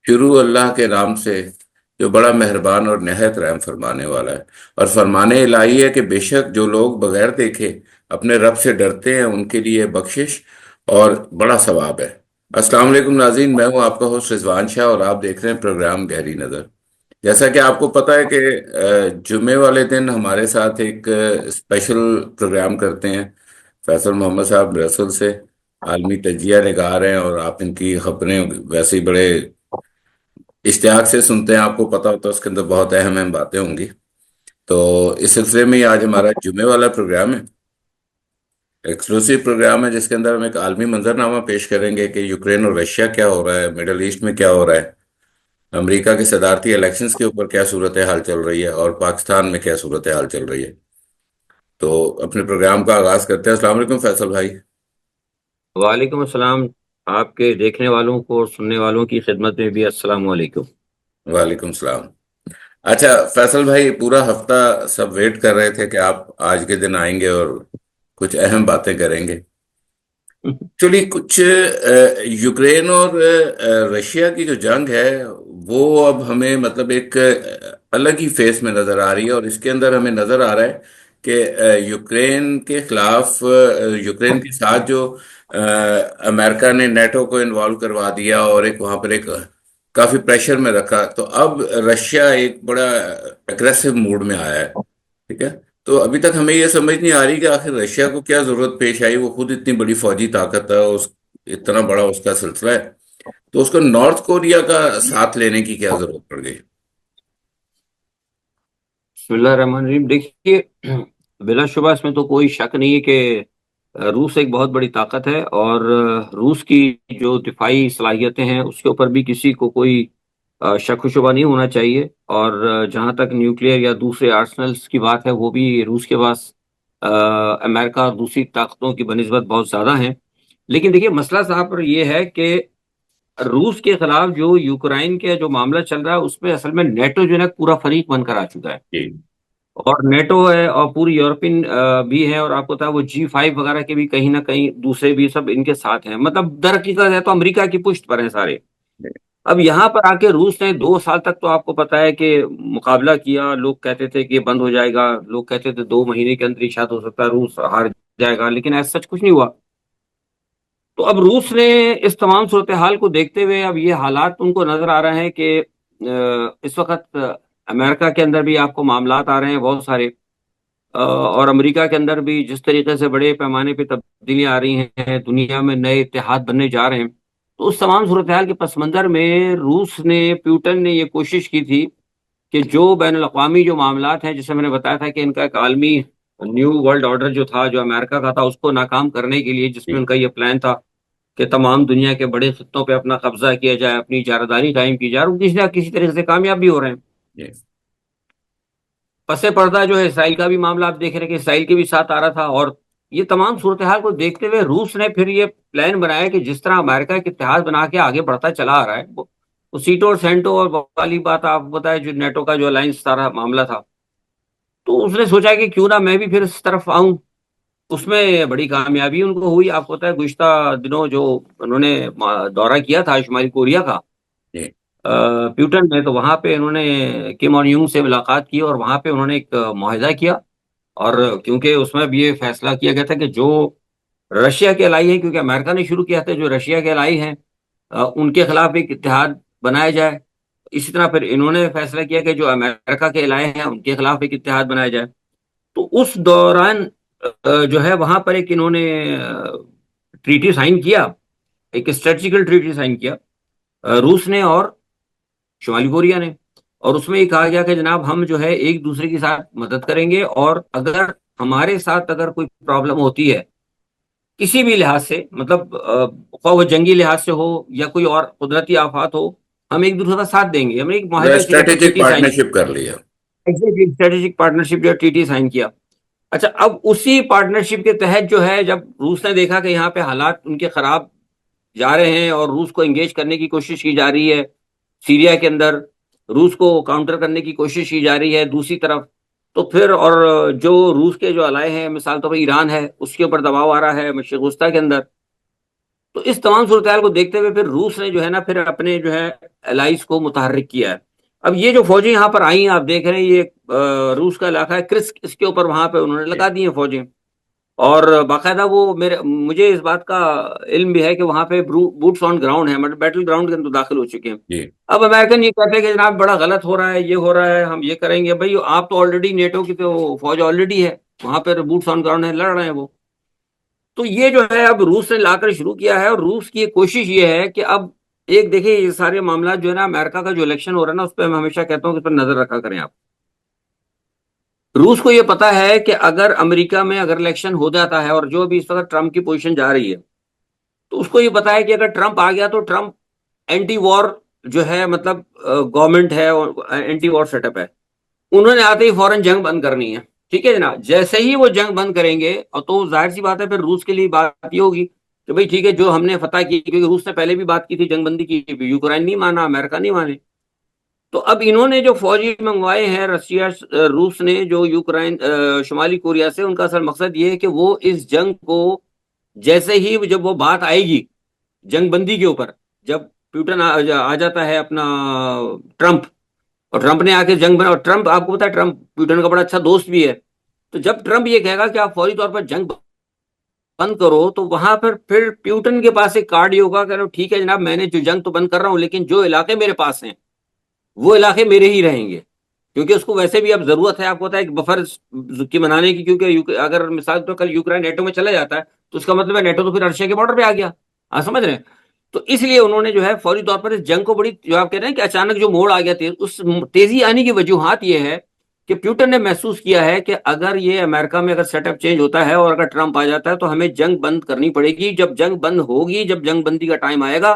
शुरू अल्लाह के नाम से जो बड़ा मेहरबान और निहायत रहम फरमाने वाला है। और फरमाने इलाही है कि बेशक जो लोग बगैर देखे अपने रब से डरते हैं उनके लिए बख्शिश और बड़ा सवाब है। अस्सलाम वालेकुम नाज़रीन, मैं हूं आपका होस्ट रिजवान शाह और आप देख रहे हैं प्रोग्राम गहरी नज़र। जैसा कि आपको पता है कि जुमे वाले दिन हमारे साथ एक स्पेशल प्रोग्राम करते हैं फैसल मोहम्मद साहब रसल से, आलमी तजिया निगार हैं और आप इनकी खबरें वैसे ही बड़े इश्तियाक से सुनते हैं। आपको पता होता है उसके अंदर बहुत अहम अहम बातें होंगी। तो इस सिलसिले में ही आज हमारा जुमे वाला प्रोग्राम है, एक्सक्लूसिव प्रोग्राम है, जिसके अंदर हम एक आलमी मंजरनामा पेश करेंगे कि यूक्रेन और रशिया क्या हो रहा है, मिडल ईस्ट में क्या हो रहा है, अमेरिका के सदारती इलेक्शंस के ऊपर क्या सूरत हाल चल रही है और पाकिस्तान में क्या सूरत हाल चल रही है। तो अपने प्रोग्राम का आगाज करते हैं। अस्सलाम वालेकुम फैसल भाई। वालेकुम अस्सलाम। आपके देखने वालों को और सुनने वालों की खिदमत में भी अस्सलाम वालेकुम। वालेकुम सलाम। अच्छा फैसल भाई, पूरा हफ्ता सब वेट कर रहे थे कि आप आज के दिन आएंगे और कुछ अहम बातें करेंगे। एक्चुअली कुछ यूक्रेन और रशिया की जो जंग है वो अब हमें मतलब एक अलग ही फेस में नजर आ रही है। और इसके अंदर हमें नजर आ रहा है कि यूक्रेन के खिलाफ यूक्रेन के साथ जो अमेरिका ने नेटो को इन्वॉल्व करवा दिया और एक वहां पर एक काफी प्रेशर में रखा, तो अब रशिया एक बड़ा अग्रेसिव मूड में आया है। ठीक है। तो अभी तक हमें यह समझ नहीं आ रही कि आखिर रशिया को क्या जरूरत पेश आई। वो खुद इतनी बड़ी फौजी ताकत है, उस इतना बड़ा उसका सिलसिला है, तो उसको नॉर्थ कोरिया का साथ लेने की क्या जरूरत पड़ गई। बिस्मिल्लाह रहमान रहीम। देखिए, बिलाशुबा इसमें तो कोई शक नहीं है कि रूस एक बहुत बड़ी ताकत है और रूस की जो दिफाई सलाहियतें हैं उसके ऊपर भी किसी को कोई शक व शुबा नहीं होना चाहिए। और जहाँ तक न्यूक्लियर या दूसरे आर्सनल्स की बात है वो भी रूस के पास अमेरिका और दूसरी ताकतों की बनिस्बत बहुत ज़्यादा हैं। लेकिन देखिए, मसला साहब पर यह है कि रूस के खिलाफ जो यूक्रेन के जो मामला चल रहा है उसमें असल में नेटो जो है ना पूरा फरीक बनकर आ चुका है। जी। और नेटो है और पूरी यूरोपियन भी है, और आपको पता है वो G5 वगैरह के भी कहीं ना कहीं दूसरे भी सब इनके साथ हैं। मतलब दर हकीकत है तो अमेरिका की पुष्ट पर हैं सारे। अब यहाँ पर आके रूस ने 2 साल तक तो आपको पता है कि मुकाबला किया। लोग कहते थे कि ये बंद हो जाएगा, लोग कहते थे 2 महीने के अंदर ही शायद हो सकता है रूस हार जाएगा, लेकिन ऐसा सच कुछ नहीं हुआ। तो अब रूस ने इस तमाम सूरत हाल को देखते हुए अब ये हालात उनको नजर आ रहे हैं कि इस वक्त अमेरिका के अंदर भी आपको मामलात आ रहे हैं बहुत सारे, और अमेरिका के अंदर भी जिस तरीके से बड़े पैमाने पे तब्दीलियां आ रही हैं, दुनिया में नए इत्तेहाद बनने जा रहे हैं। तो उस तमाम सूरत हाल के पस मंजर में रूस ने, प्यूटन ने ये कोशिश की थी कि जो बैन अवी जो मामलात हैं, जैसे मैंने बताया था कि इनका एक आलमी न्यू वर्ल्ड ऑर्डर जो था, जो अमेरिका का था, उसको नाकाम करने के लिए, जिसमें जी। उनका ये प्लान था कि तमाम दुनिया के बड़े खित्तों पे अपना कब्जा किया जाए, अपनी जारदारी कायम की जाए, और वो किसी ना किसी तरीके से कामयाब भी हो रहे हैं। जी। पसे पर्दा जो है इसराइल का भी मामला आप देख रहे हैं कि इसराइल के भी साथ आ रहा था। और ये तमाम सूरत हाल को देखते हुए रूस ने फिर ये प्लान बनाया कि जिस तरह अमेरिका एक इत्तेहाद बना के आगे बढ़ता चला आ रहा है, वो सीटो और सेंटो और वाली बात आपको बताया, जो नेटो का जो अलायंस सारा मामला था, तो उसने सोचा कि क्यों ना मैं भी फिर इस तरफ आऊं। उसमें बड़ी कामयाबी उनको हुई। आपको पता है गुज़िश्ता दिनों जो उन्होंने दौरा किया था शुमाली कोरिया का, जी। प्यूटन में, तो वहां पे उन्होंने किम और यूं से मुलाकात की और वहां पे उन्होंने एक मुआहदा किया। और क्योंकि उसमें भी ये फैसला किया गया था कि जो रशिया के अलाई हैं, क्योंकि अमेरिका ने शुरू किया था, जो रशिया के अलाई हैं उनके खिलाफ एक इत्तेहाद बनाया जाए। इसी तरह फिर इन्होंने फैसला किया कि जो अमेरिका के अलाई हैं उनके खिलाफ एक इत्तेहाद बनाया जाए। तो उस दौरान जो है वहां पर एक इन्होंने ट्रीटी साइन किया, एक स्ट्रेटेजिकल ट्रीटी साइन किया, रूस ने और शुमाली कोरिया ने। और उसमें ये कहा गया कि जनाब हम जो है एक दूसरे के साथ मदद करेंगे, और अगर हमारे साथ अगर कोई प्रॉब्लम होती है किसी भी लिहाज से, मतलब ख्वाह वो जंगी लिहाज से हो या कोई और कुदरती आफात हो, हम एक दूसरे का साथ देंगे। हमने एक माहिदा किया था, स्ट्रेटेजिक ट्रीटी साइन पार्टनरशिप कर लिया। किया, स्ट्रेटेजिक पार्टनरशिप जो ट्रीटी साइन किया। अच्छा, अब उसी पार्टनरशिप के तहत जो है, जब रूस ने देखा कि यहाँ पे हालात उनके खराब जा रहे हैं और रूस को एंगेज करने की कोशिश की जा रही है सीरिया के अंदर, रूस को काउंटर करने की कोशिश की जा रही है दूसरी तरफ, तो फिर और जो रूस के जो अलाय हैं, मिसाल तौर पर ईरान है, उसके ऊपर दबाव आ रहा है मशरिक वस्ता के अंदर। तो इस तमाम सूरत हाल को देखते हुए फिर रूस ने जो है ना फिर अपने जो है एलाइज को मुतहर्रिक किया है। अब ये जो फौजें यहाँ पर आई हैं, आप देख रहे हैं, ये रूस का इलाका है क्रिस्क, इसके ऊपर वहां पे उन्होंने जी लगा दी है फौजें। और बाकायदा वो मेरे मुझे इस बात का इल्म भी है कि वहां पे बूट्स ऑन ग्राउंड है, मतलब बैटल ग्राउंड के अंदर दाखिल हो चुके हैं। जी अब अमेरिकन ये कहते हैं कि जनाब बड़ा गलत हो रहा है, ये हो रहा है, हम ये करेंगे। भाई आप तो ऑलरेडी नेटो की तो फौज ऑलरेडी है वहां पर, बूट्स ऑन ग्राउंड है, लड़ रहे हैं वो। तो ये जो है अब रूस ने लाकर शुरू किया है, और रूस की कोशिश ये है कि अब एक देखिए ये सारे मामला जो है ना, अमेरिका का जो इलेक्शन हो रहा है ना, उस पर मैं हमेशा कहता हूँ कि उस पर नजर रखा करें आप। रूस को ये पता है कि अगर अमेरिका में अगर इलेक्शन हो जाता है, और जो भी इस वक्त ट्रंप की पोजीशन जा रही है, तो उसको ये पता है कि अगर ट्रंप आ गया तो ट्रंप एंटी वॉर जो है, मतलब गवर्नमेंट है और एंटी वॉर सेटअप है, उन्होंने आते ही फौरन जंग बंद करनी है। ठीक है जनाब, जैसे ही वो जंग बंद करेंगे, और तो जाहिर सी बात है फिर रूस के लिए बात ये होगी कि भाई ठीक है, जो हमने फतह की, क्योंकि रूस ने पहले भी बात की थी जंग बंदी की, यूक्रेन नहीं माना, अमेरिका नहीं माने। तो अब इन्होंने जो फौजी मंगवाए हैं रशिया, रूस ने जो यूक्रेन, शुमाली कोरिया से, उनका असल मकसद ये है कि वो इस जंग को, जैसे ही जब वो बात आएगी जंग बंदी के ऊपर, जब प्यूटन आ जाता है अपना, ट्रंप, और ट्रंप ने आके जंग बना, और ट्रंप आपको पता है ट्रंप प्यूटन का बड़ा अच्छा दोस्त भी है। तो जब ट्रंप ये कहेगा कि आप फौरी तौर पर जंग बंद करो, तो वहां पर फिर प्यूटन के पास एक कार्ड ये होगा कि ठीक है जनाब, मैंने जो जंग तो बंद कर रहा हूं, लेकिन जो इलाके मेरे पास हैं वो इलाके मेरे ही रहेंगे। क्योंकि उसको वैसे भी अब जरूरत है, आपको पता है, एक बफर की बनाने की, क्योंकि अगर मिसाल तो कल यूक्रेन नेटो में चला जाता है, तो उसका मतलब है नेटो तो फिर रशिया के बॉर्डर पे आ गया। आप समझ रहे हैं? तो इसलिए उन्होंने जो है फौरी तौर पर इस जंग को, बड़ी जो आप कह रहे हैं कि अचानक जो मोड़ आ गया तेज, उस तेजी आने की वजूहत ये है कि प्यूटन ने महसूस किया है कि अगर ये अमेरिका में अगर सेटअप चेंज होता है और अगर ट्रंप आ जाता है, तो हमें जंग बंद करनी पड़ेगी। जब जंग बंद होगी, जब जंग बंदी का टाइम आएगा,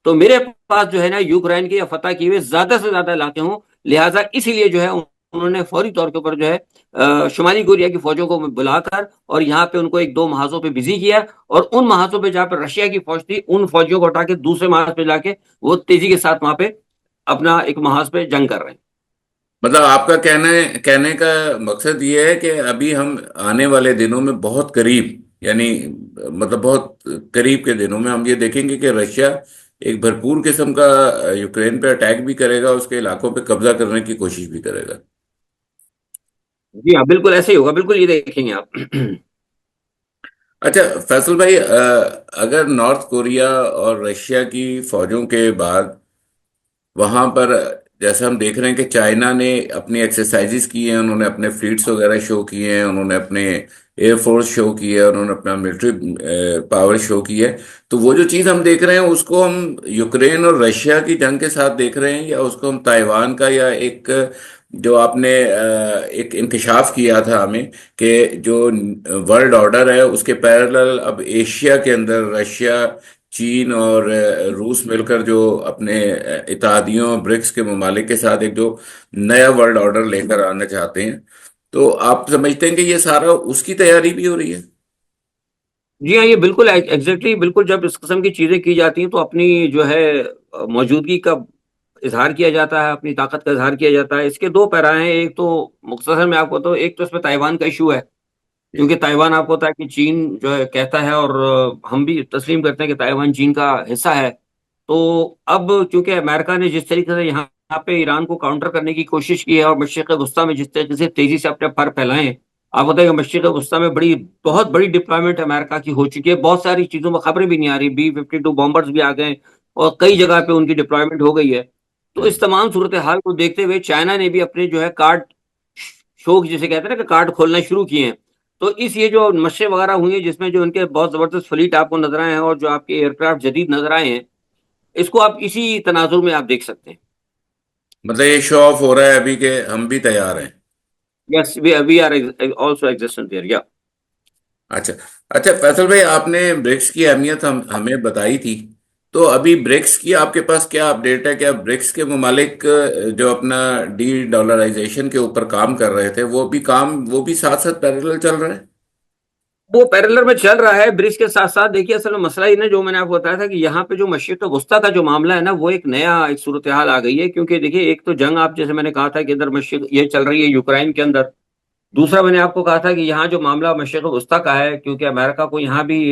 तो मेरे पास जो है ना यूक्रेन के या फतह किए हुए ज्यादा से ज्यादा इलाके हों। लिहाजा इसीलिए जो है उन्होंने फौरी तौर के ऊपर जो है शुमाली कोरिया की फौजों को बुलाकर और यहाँ पे उनको एक दो महाजों पे बिजी किया, और उन महाजों पे जहाँ पे रशिया की फौज थी, उन फौजियों को हटा के दूसरे महाज पे जाके वो तेजी के साथ वहां पे अपना एक महाज पे जंग कर रहे हैं। मतलब आपका कहने का मकसद ये है कि अभी हम आने वाले दिनों में बहुत करीब, यानी मतलब बहुत करीब के दिनों में हम ये देखेंगे कि रशिया एक भरपूर किस्म का यूक्रेन पे अटैक भी करेगा, उसके इलाकों पे कब्जा करने की कोशिश भी करेगा। जी हाँ, बिल्कुल ऐसे ही होगा, बिल्कुल ये देखेंगे आप। अच्छा फैसल भाई, अगर नॉर्थ कोरिया और रशिया की फौजों के बाद वहां पर, जैसे हम देख रहे हैं कि चाइना ने अपनी एक्सरसाइजेस की हैं, उन्होंने अपने फ्लीट्स वगैरह शो किए हैं, उन्होंने अपने एयरफोर्स शो की है, उन्होंने अपना मिलिट्री पावर शो की है। तो वो जो चीज़ हम देख रहे हैं उसको हम यूक्रेन और रशिया की जंग के साथ देख रहे हैं, या उसको हम ताइवान का, या एक जो आपने एक इंकशाफ किया था हमें कि जो वर्ल्ड ऑर्डर है उसके पैरेलल अब एशिया के अंदर रशिया, चीन और रूस मिलकर जो अपने इत्तेहादियों ब्रिक्स के ममालिक के साथ एक जो नया वर्ल्ड ऑर्डर लेकर आना चाहते हैं, तो आप समझते हैं कि ये सारा उसकी तैयारी भी हो रही है? जी हाँ, ये बिल्कुल एग्जैक्टली बिल्कुल, जब इस किस्म की चीजें की जाती हैं तो अपनी जो है मौजूदगी का इजहार किया जाता है, अपनी ताकत का इजहार किया जाता है। इसके दो पैरा हैं, एक तो मुख्तसर में आपको, तो एक तो इसमें ताइवान का इशू है, जी क्योंकि ताइवान आपको पता है कि चीन जो है कहता है, और हम भी तस्लीम करते हैं कि ताइवान चीन का हिस्सा है। तो अब चूंकि अमेरिका ने जिस तरीके से यहाँ पे ईरान को काउंटर करने की कोशिश की है, और मशरिक वस्ता में जिस तरीके से तेजी से अपने पर फैलाए हैं, आपको पता है कि मशरिक वस्ता में बहुत बड़ी डिप्लॉयमेंट अमेरिका की हो चुकी है। बहुत सारी चीजों में खबरें भी नहीं आ रही, B-52 बॉम्बर्स भी आ गए, और कई जगह पे उनकी डिप्लॉयमेंट हो गई है। तो इस तमाम सूरत हाल को देखते हुए चाइना ने भी अपने जो है कार्ड शो, जिसे कहते हैं ना, कि कार्ड खोलना शुरू किए हैं। तो इस ये जो नशे वगैरह हुई हैं, जिसमें जो इनके बहुत जबरदस्त फ्लीट आपको नजर आए हैं, और जो आपके एयरक्राफ्ट जदीद नजर आए हैं, इसको आप इसी तनाजुर में आप देख सकते हैं। मतलब ये शो ऑफ हो रहा है अभी के हम भी तैयार हैं। Yes, we are also existent there, yeah. अच्छा। अच्छा फैसल भाई, आपने ब्रिक्स की अहमियत हमें बताई थी। तो अभी ब्रिक्स की आपके पास क्या अपडेट है? क्या ब्रिक्स के ममालिक जो अपना डी डॉलराइजेशन के ऊपर काम कर रहे थे, वो भी साथ साथ पैरेलल चल रहा है? वो पैरेलल में चल रहा है ब्रिक्स के साथ साथ। देखिए असल में मसला ही ना, जो मैंने आपको बताया था कि यहाँ पे जो मशरिक वस्ता का जो मामला है ना, वो एक नया एक सूरत हाल आ गई है। क्योंकि देखिए, एक तो जंग, आप जैसे मैंने कहा था कि इधर मशरिक ये चल रही है यूक्रेन के अंदर। दूसरा मैंने आपको कहा था कि यहाँ जो मामला मशरिक वस्ता का है, क्योंकि अमेरिका को यहाँ भी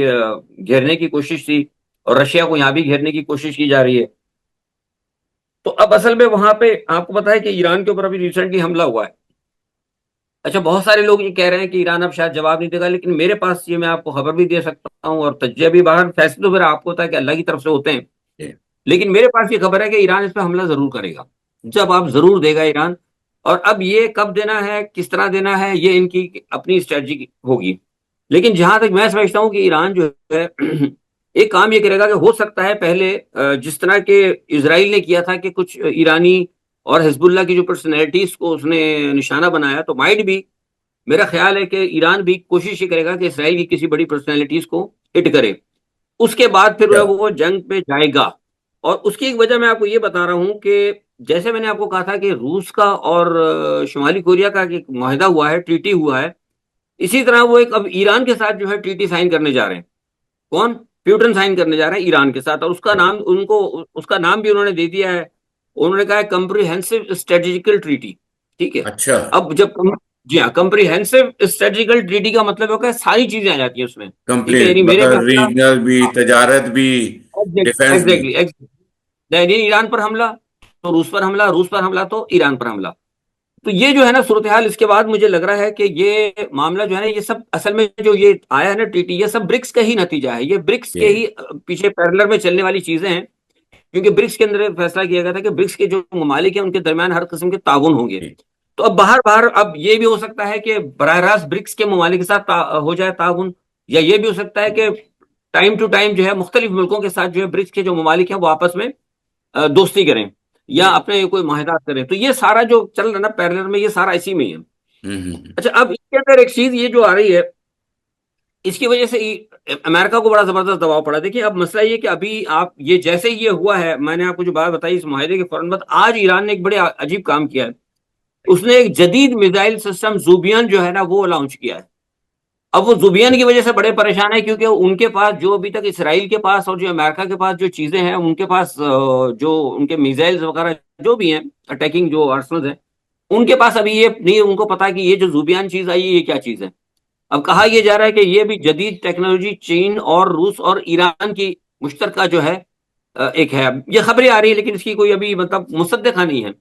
घेरने की कोशिश थी, और रशिया को यहाँ भी घेरने की कोशिश की जा रही है। तो अब असल में वहां पे आपको पता है कि ईरान के ऊपर अभी रिसेंटली हमला हुआ है। अच्छा, बहुत सारे लोग ये कह रहे हैं कि ईरान अब शायद जवाब नहीं देगा, लेकिन मेरे पास ये, मैं आपको खबर भी दे सकता हूँ और तज्जिया भी, बाहर फैसले तो फिर आपको होता है कि अल्लाह की तरफ से होते हैं, जी। लेकिन मेरे पास ये खबर है कि ईरान इस पर हमला जरूर करेगा। जवाब जरूर देगा ईरान। और अब ये कब देना है, किस तरह देना है, ये इनकी अपनी स्ट्रेटजी होगी। लेकिन जहां तक मैं समझता हूँ कि ईरान जो है एक काम ये करेगा कि हो सकता है पहले जिस तरह के इसराइल ने किया था कि कुछ ईरानी और हिजबुल्लाह की जो पर्सनैलिटीज को उसने निशाना बनाया, तो माइट भी, मेरा ख्याल है कि ईरान भी कोशिश ये करेगा कि इसराइल की किसी बड़ी पर्सनैलिटीज को हिट करे। उसके बाद फिर क्या? वो जंग पे जाएगा। और उसकी एक वजह मैं आपको ये बता रहा हूं कि जैसे मैंने आपको कहा था कि रूस का और शुमाली कोरिया का एक माहिदा हुआ है, ट्रीटी हुआ है, इसी तरह वो एक अब ईरान के साथ जो है ट्रीटी साइन करने जा रहे हैं। कौन? प्यूटन साइन करने जा रहे हैं ईरान के साथ, और उसका नाम उनको, उसका नाम भी उन्होंने दे दिया है। उन्होंने कहा है कम्प्रिहेंसिव स्ट्रेटेजिकल ट्रीटी। ठीक है। अच्छा। अब जब जी हाँ, कम्प्रिहेंसिव स्ट्रेटेजिकल ट्रीटी का मतलब होगा सारी चीजें आ जाती है उसमें। ठीक है, कंप्लीट यानी मेरे पे मतलब हमला, रीजनल भी, तजारत भी, डिफेंस भी। एग्जैक्टली, यानी ईरान पर हमला तो रूस पर हमला, रूस पर हमला तो ईरान पर हमला। तो ये जो है ना सूरत हाल, इसके बाद मुझे लग रहा है कि ये मामला जो है ना, ये सब असल में जो ये आया है ना ट्रीटी, ये सब ब्रिक्स का ही नतीजा है। ये ब्रिक्स के ये। ही पीछे पैरेलल में चलने वाली चीजें हैं। क्योंकि ब्रिक्स के अंदर फैसला किया गया था कि ब्रिक्स के जो ममालिक हैं उनके दरमियान हर किस्म के ताउन होंगे। ये। तो अब बाहर बाहर अब ये भी हो सकता है कि बरह रास्त ब्रिक्स के ममालिक के साथ हो जाए ताउन, या ये भी हो सकता है कि टाइम टू टाइम जो है मुख्तलिफ मुल्कों के साथ जो है ब्रिक्स के जो ममालिक हैं वो आपस में दोस्ती करें या ये। अपने कोई माहिदात करें। तो ये सारा जो चल रहा है ना पैरेलल में, ये सारा इसी में ही है। हम्म। अच्छा, अब इसके अंदर एक चीज ये जो आ रही है, इसकी वजह से अमेरिका को बड़ा जबरदस्त दबाव पड़ा। देखिए, अब मसला ये कि अभी आप ये जैसे ही ये हुआ है, मैंने आपको जो बात बताई इस माहिदे के फौरन बाद आज ईरान ने एक बड़े अजीब काम किया है। उसने एक जदीद मिसाइल सिस्टम जुबियन जो है ना वो लॉन्च किया है। अब वो जुबियन की वजह से बड़े परेशान है, क्योंकि उनके पास जो अभी तक इसराइल के पास और जो अमेरिका के पास जो चीजें हैं, उनके पास जो उनके मिसाइल्स वगैरह जो भी हैं, अटैकिंग जो आर्सनल है, उनके पास अभी ये नहीं उनको पता कि ये जो जुबियन चीज आई है ये क्या चीज है। अब कहा यह जा रहा है कि ये भी जदीद टेक्नोलॉजी चीन और रूस और ईरान की मुश्तरका जो है एक है। ये खबरें आ रही है, लेकिन इसकी कोई अभी मतलब मुसद्दका नहीं है।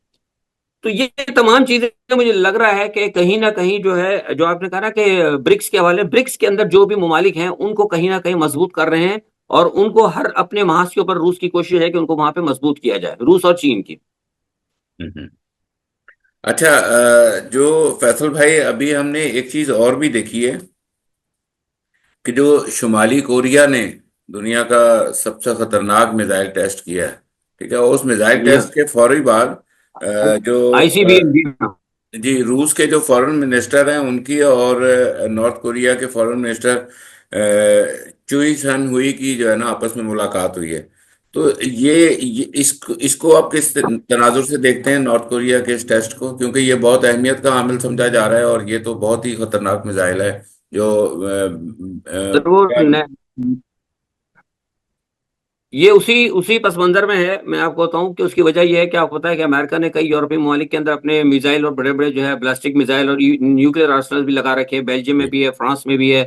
तो ये तमाम चीजें मुझे लग रहा है कि कहीं ना कहीं जो है, जो आपने कहा ना कि ब्रिक्स के हवाले, ब्रिक्स के अंदर जो भी ममालिक हैं उनको कहीं ना कहीं मजबूत कर रहे हैं। और उनको हर अपने महाज के ऊपर रूस की कोशिश है कि उनको वहां पे मजबूत किया जाए, रूस और चीन की। हम्म। अच्छा, जो फैसल भाई, अभी हमने एक चीज और भी देखी है कि जो शुमाली कोरिया ने दुनिया का सबसे खतरनाक मिसाइल टेस्ट किया है, ठीक है, उस मिसाइल जी हाँ, टेस्ट के फौरी बाद आईसीबीएम जी हाँ। जी, रूस के जो फॉरेन मिनिस्टर हैं उनकी और नॉर्थ कोरिया के फॉरेन मिनिस्टर चुई सन हुई की जो है ना आपस में मुलाकात हुई है। तो ये इसको आप किस तनाजुर से देखते हैं, नॉर्थ कोरिया के इस टेस्ट को, क्योंकि ये बहुत अहमियत का हामिल समझा जा रहा है और ये तो बहुत ही खतरनाक मिसाइल है जो जरूर ये उसी उसी पस मंजर में है। मैं आपको बताऊं कि उसकी वजह यह है कि आपको पता है कि अमेरिका ने कई यूरोपीय ममालिक के अंदर अपने मिसाइल और बड़े बड़े जो है बैलिस्टिक मिसाइल और न्यूक्लियर आर्सनल भी लगा रखे हैं। बेल्जियम में भी है, फ्रांस में भी है,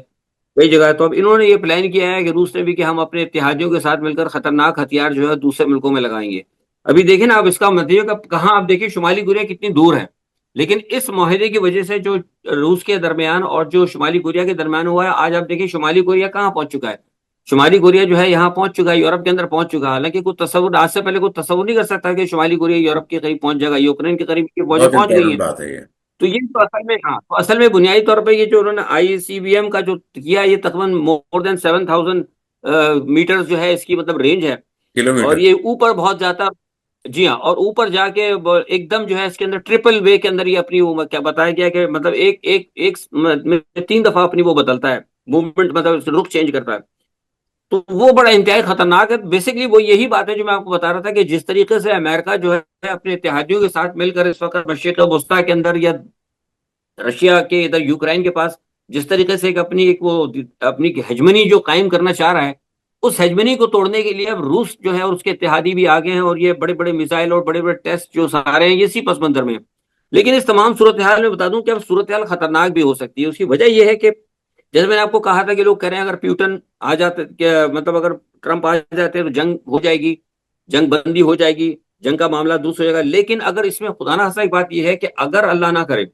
कई जगह। तो अब इन्होंने ये प्लान किया है कि रूस ने भी, कि हम अपने इत्तेहादियों के साथ मिलकर खतरनाक हथियार जो है दूसरे मुल्कों में लगाएंगे। अभी देखिए ना, अब इसका नतीजा कहाँ, आप देखिए शुमाली कोरिया कितनी दूर है, लेकिन इस माहिदे की वजह से जो रूस के दरमियान और जो शुमाली कोरिया के दरमियान हुआ है, आज आप देखिए शुमाली कोरिया कहाँ पहुंच चुका है। शुमाली कोरिया जो है यहाँ पहुंच चुका है, यूरोप के अंदर पहुंच चुका है। हालांकि कोई तस्वुर आज से पहले कोई तस्वुर नहीं कर सकता कि शुमाली कोरिया यूरोप के करीब पहुंच जाएगा, यूक्रेन के करीब की फौजें बहुत पहुंच गई इंपॉर्टेंट हैं। बात है ये। तो ये तो असल में, हाँ, तो असल में बुनियादी तौर पर ये जो उन्होंने आईसीबीएम का जो किया, ये तकरीबन मोर देन 7,000 मीटर जो है इसकी मतलब रेंज है। और किलोमीटर। ये ऊपर बहुत जाता, जी हाँ, और ऊपर जाके एकदम जो है इसके अंदर ट्रिपल वे के अंदर ये अपनी वो क्या बताया गया कि मतलब एक एक एक में 3 दफा अपनी वो बदलता है, मूवमेंट, मतलब रुख चेंज करता है। तो वो बड़ा इंतहाई खतरनाक है। बेसिकली वो यही बात है जो मैं आपको बता रहा था कि जिस तरीके से अमेरिका जो है अपने इत्तेहादियों के साथ मिलकर इस वक्त मशरिक वस्ता के अंदर या रशिया के इधर यूक्रेन के पास जिस तरीके से एक वो अपनी हेजमनी जो कायम करना चाह रहा है, उस हेजमनी को तोड़ने के लिए अब रूस जो है और उसके इत्तेहादी भी आगे हैं, और ये बड़े बड़े मिसाइल और बड़े बड़े टेस्ट जो सारे हैं ये इसी पस मंजर में है। लेकिन इस तमाम सूरत हाल में बता दूं कि अब सूरत हाल खतरनाक भी हो सकती है। उसकी वजह यह है कि जैसे मैंने आपको कहा था कि लोग कह रहे हैं अगर प्यूटन आ जाते, मतलब अगर ट्रंप आ जाते हैं तो जंग हो जाएगी, जंग बंदी हो जाएगी, जंग का मामला दूसरा हो जाएगा। लेकिन अगर इसमें खुदा ना खास्ता एक बात यह है कि अगर अल्लाह ना करे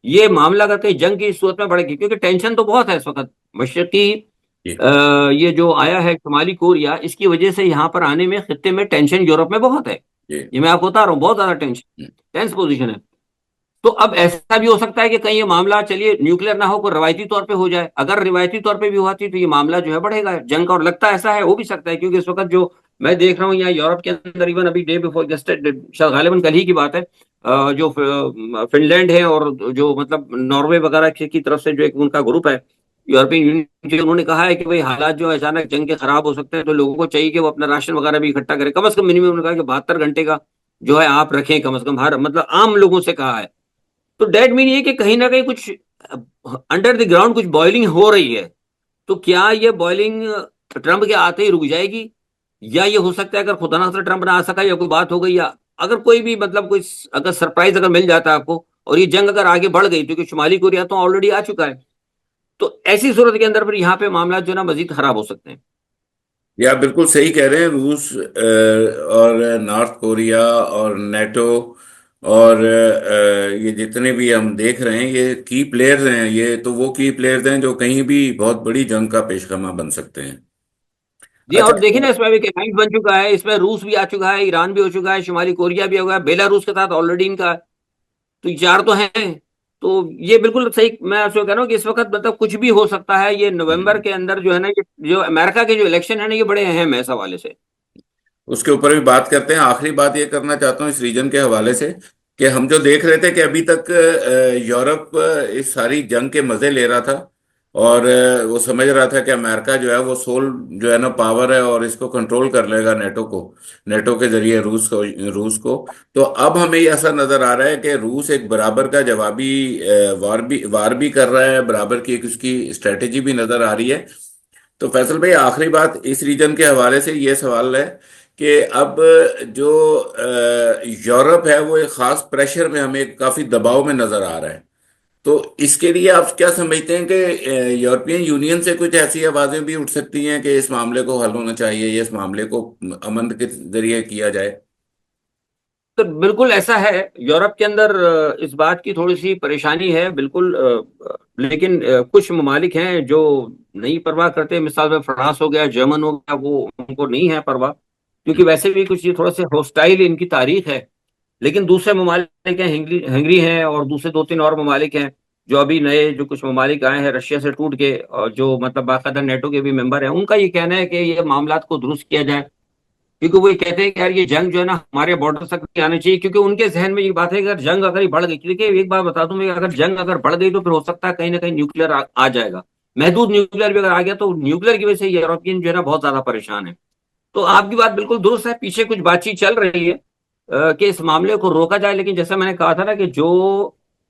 ये मामला अगर कहीं जंग की सूरत में बढ़ेगी, क्योंकि टेंशन तो बहुत है इस वक्त मशरकी, जी। ये जो आया है शुमाली कोरिया, इसकी वजह से यहाँ पर आने में खित्ते में टेंशन यूरोप में बहुत है। जी। ये मैं आपको बता रहा हूँ, बहुत ज्यादा टेंशन, हम्म। टेंस पोजीशन है। तो अब ऐसा भी हो सकता है कि कहीं ये मामला, चलिए न्यूक्लियर ना हो, कोई रवायती तौर पे हो जाए। अगर रिवायती तौर पे भी हुआ थी तो ये मामला जो है बढ़ेगा जंग का, और लगता है ऐसा है, हो भी सकता है, क्योंकि इस वक्त जो मैं देख रहा हूँ यहाँ यूरोप के अंदर, इवन अभी डे बिफोर शायद गालिबन कल ही की बात है, जो फिनलैंड है और जो मतलब नॉर्वे वगैरह की तरफ से जो एक उनका ग्रुप है यूरोपियन यूनियन के, उन्होंने कहा है कि भाई हालात जो है अचानक जंग के खराब हो सकते हैं, तो लोगों को चाहिए कि वो अपना राशन वगैरह भी इकट्ठा करें, कम से कम मिनिमम उन्होंने कहा कि 72 घंटे का जो है आप रखें, कम से कम हर मतलब आम लोगों से कहा है। तो डेट मीन ये कि कहीं ना कहीं कुछ अंडर द ग्राउंड कुछ बॉइलिंग हो रही है। तो क्या ये बॉइलिंग ट्रंप के आते ही रुक जाएगी, या ये हो सकता है अगर खुदा ना खास्ता ट्रंप ना आ सका या कोई बात हो गई, या अगर कोई भी मतलब कोई अगर सरप्राइज अगर मिल जाता है आपको और ये जंग अगर आगे बढ़ गई, क्योंकि शुमाली कोरिया तो ऑलरेडी आ चुका है, तो ऐसी सूरत के अंदर फिर यहाँ पे मामला जो है ना मजीद खराब हो सकते हैं। ये आप बिल्कुल सही कह रहे हैं। रूस और नॉर्थ कोरिया और नेटो और ये जितने भी हम देख रहे हैं ये की प्लेयर्स हैं। ये तो वो की प्लेयर्स हैं जो कहीं भी बहुत बड़ी जंग का पेशखमा बन सकते हैं। जी, अच्छा। और देखिए ना इसमें भी अलायंस बन चुका है, इसमें रूस भी आ चुका है, ईरान भी हो चुका है, शुमाली कोरिया भी हो गया, बेलारूस के साथ ऑलरेडी इनका, तो ये चार तो हैं। तो ये बिल्कुल सही, मैं आपसे कह रहा हूँ कि इस वक्त मतलब कुछ भी हो सकता है। ये नवंबर हम्म। के अंदर जो है ना, ये जो अमेरिका के जो इलेक्शन है ना, ये बड़े अहम है इस हवाले से। उसके ऊपर भी बात करते हैं। आखिरी बात ये करना चाहता हूँ इस रीजन के हवाले से कि हम जो देख रहे थे कि अभी तक यूरोप इस सारी जंग के मजे ले रहा था और वो समझ रहा था कि अमेरिका जो है वो सोल जो है ना पावर है और इसको कंट्रोल कर लेगा नेटो को, नेटो के जरिए रूस को। तो अब हमें ये ऐसा नजर आ रहा है कि रूस एक बराबर का जवाबी वार भी कर रहा है, बराबर की एक उसकी स्ट्रेटेजी भी नजर आ रही है। तो फैसल भाई आखिरी बात इस रीजन के हवाले से ये सवाल है कि अब जो यूरोप है वो एक खास प्रेशर में, हमें काफी दबाव में नजर आ रहा है। तो इसके लिए आप क्या समझते हैं कि यूरोपियन यूनियन से कुछ ऐसी आवाजें भी उठ सकती हैं कि इस मामले को हल होना चाहिए या इस मामले को अमन के जरिए किया जाए? तो बिल्कुल ऐसा है, यूरोप के अंदर इस बात की थोड़ी सी परेशानी है बिल्कुल, लेकिन कुछ ममालिक हैं जो नहीं परवाह करते, मिसाल में फ्रांस हो गया, जर्मन हो गया, वो उनको नहीं है परवाह, क्योंकि वैसे भी कुछ ये थोड़ा सा हॉस्टाइल इनकी तारीख है। लेकिन दूसरे ममालिक हैं, हंगरी हैं और दूसरे दो तीन और ममालिक हैं, जो अभी नए जो कुछ ममालिक आए हैं रशिया से टूट के, और जो मतलब बाकायदा नेटो के भी मेंबर हैं, उनका ये कहना है कि ये मामला को दुरुस्त किया जाए। क्योंकि वो ये कहते हैं कि यार ये जंग जो है ना हमारे बॉर्डर तक नहीं आनी चाहिए, क्योंकि उनके जहन में ये बात है कि अगर जंग अगर ही बढ़ गई, क्योंकि एक बात बता दूं मैं, अगर जंग अगर बढ़ गई तो फिर हो सकता है कहीं ना कहीं न्यूक्लियर आ जाएगा। महदूद न्यूक्लियर भी अगर आ गया तो न्यूक्लियर की वजह से यूरोपियन जो है ना बहुत ज्यादा परेशान है। तो आपकी बात बिल्कुल दुरुस्त है, पीछे कुछ बातचीत चल रही है कि इस मामले को रोका जाए। लेकिन जैसा मैंने कहा था ना कि जो